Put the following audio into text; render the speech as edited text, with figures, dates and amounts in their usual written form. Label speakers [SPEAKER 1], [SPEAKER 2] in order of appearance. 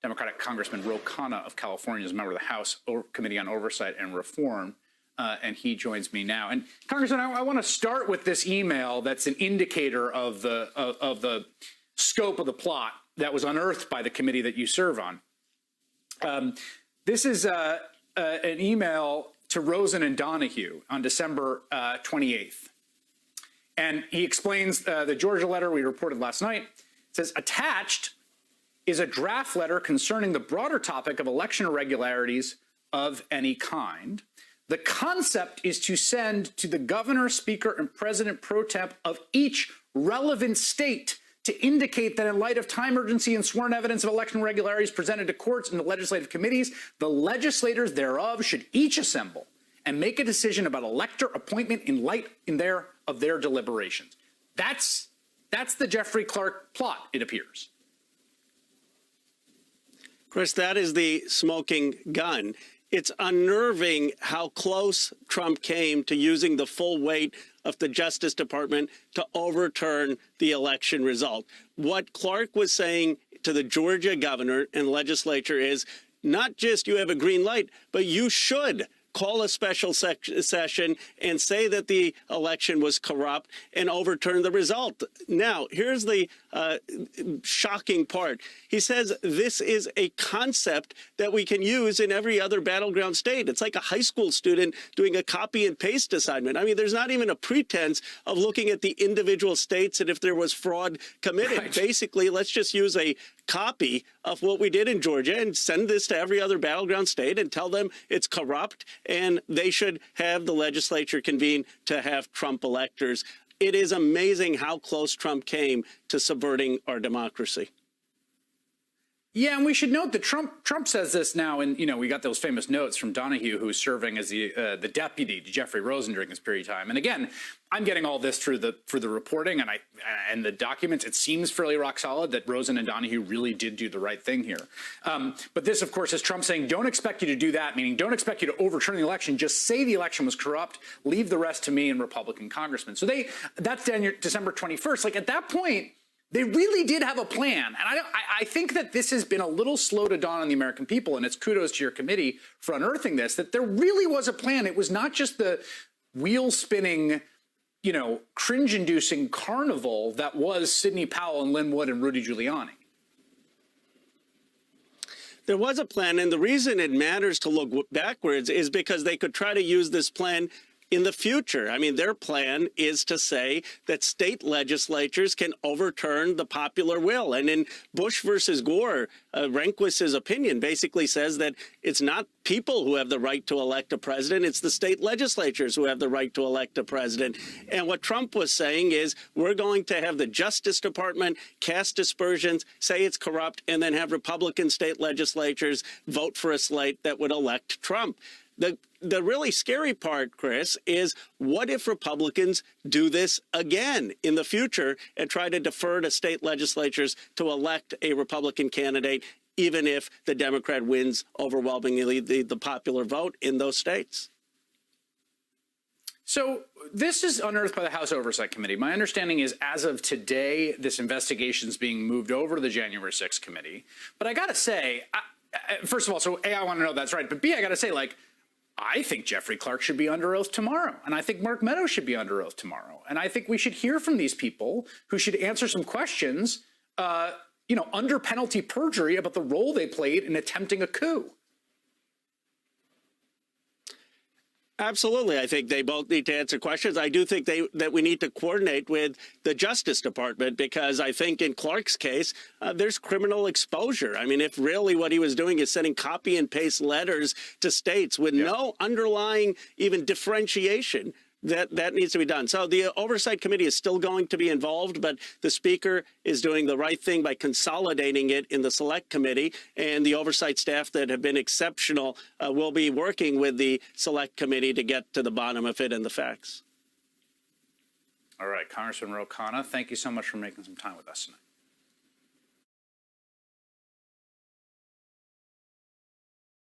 [SPEAKER 1] Democratic Congressman Khanna of California is a member of the House Committee on Oversight and Reform, and he joins me now. And Congressman, I want to start with this email that's an indicator of the scope of the plot that was unearthed by the committee that you serve on. This is an email to Rosen and Donahue on December 28th. And he explains the Georgia letter we reported last night. It says, attached is a draft letter concerning the broader topic of election irregularities of any kind. The concept is to send to the governor, speaker, and president pro tem of each relevant state to indicate that in light of time urgency and sworn evidence of election irregularities presented to courts and the legislative committees, the legislators thereof should each assemble and make a decision about elector appointment in light of their deliberations. That's the Jeffrey Clark plot, it appears.
[SPEAKER 2] Chris, that is the smoking gun. It's unnerving how close Trump came to using the full weight of the Justice Department to overturn the election result. What Clark was saying to the Georgia governor and legislature is not just you have a green light, but you should call a special session and say that the election was corrupt and overturn the result. Now, here's the shocking part. He says this is a concept that we can use in every other battleground state. It's like a high school student doing a copy and paste assignment. I mean, there's not even a pretense of looking at the individual states and if there was fraud committed. Right. Basically, let's just use a copy of what we did in Georgia and send this to every other battleground state and tell them it's corrupt and they should have the legislature convene to have Trump electors. It is amazing how close Trump came to subverting our democracy.
[SPEAKER 1] Yeah, and we should note that Trump says this now, and we got those famous notes from Donahue, who's serving as the deputy to Jeffrey Rosen during this period of time. And again, I'm getting all this through the reporting and the documents. It seems fairly rock solid that Rosen and Donahue really did do the right thing here. But this, of course, is Trump saying, don't expect you to do that, meaning don't expect you to overturn the election. Just say the election was corrupt. Leave the rest to me and Republican congressmen. So that's December 21st. Like at that point, they really did have a plan. And I think that this has been a little slow to dawn on the American people, and it's kudos to your committee for unearthing this, that there really was a plan. It was not just the wheel-spinning, cringe-inducing carnival that was Sidney Powell and Lynn Wood and Rudy Giuliani.
[SPEAKER 2] There was a plan, and the reason it matters to look backwards is because they could try to use this plan in the future. I mean, their plan is to say that state legislatures can overturn the popular will. And in Bush versus Gore, Rehnquist's opinion basically says that it's not people who have the right to elect a president, it's the state legislatures who have the right to elect a president. And what Trump was saying is we're going to have the Justice Department cast aspersions, say it's corrupt, and then have Republican state legislatures vote for a slate that would elect Trump. The really scary part, Chris, is what if Republicans do this again in the future and try to defer to state legislatures to elect a Republican candidate, even if the Democrat wins overwhelmingly the popular vote in those states?
[SPEAKER 1] So this is unearthed by the House Oversight Committee. My understanding is as of today, this investigation is being moved over to the January 6th committee. But I got to say, first of all, so A, I want to know that's right. But B, I got to say, I think Jeffrey Clark should be under oath tomorrow. And I think Mark Meadows should be under oath tomorrow. And I think we should hear from these people who should answer some questions, under penalty perjury about the role they played in attempting a coup.
[SPEAKER 2] Absolutely. I think they both need to answer questions. I do think that we need to coordinate with the Justice Department because I think in Clark's case, there's criminal exposure. I mean, if really what he was doing is sending copy and paste letters to states with no underlying even differentiation, that needs to be done. So the Oversight Committee is still going to be involved, but the Speaker is doing the right thing by consolidating it in the Select Committee, and the oversight staff that have been exceptional will be working with the Select Committee to get to the bottom of it and the facts.
[SPEAKER 1] All right, Congressman Khanna, thank you so much for making some time with us tonight.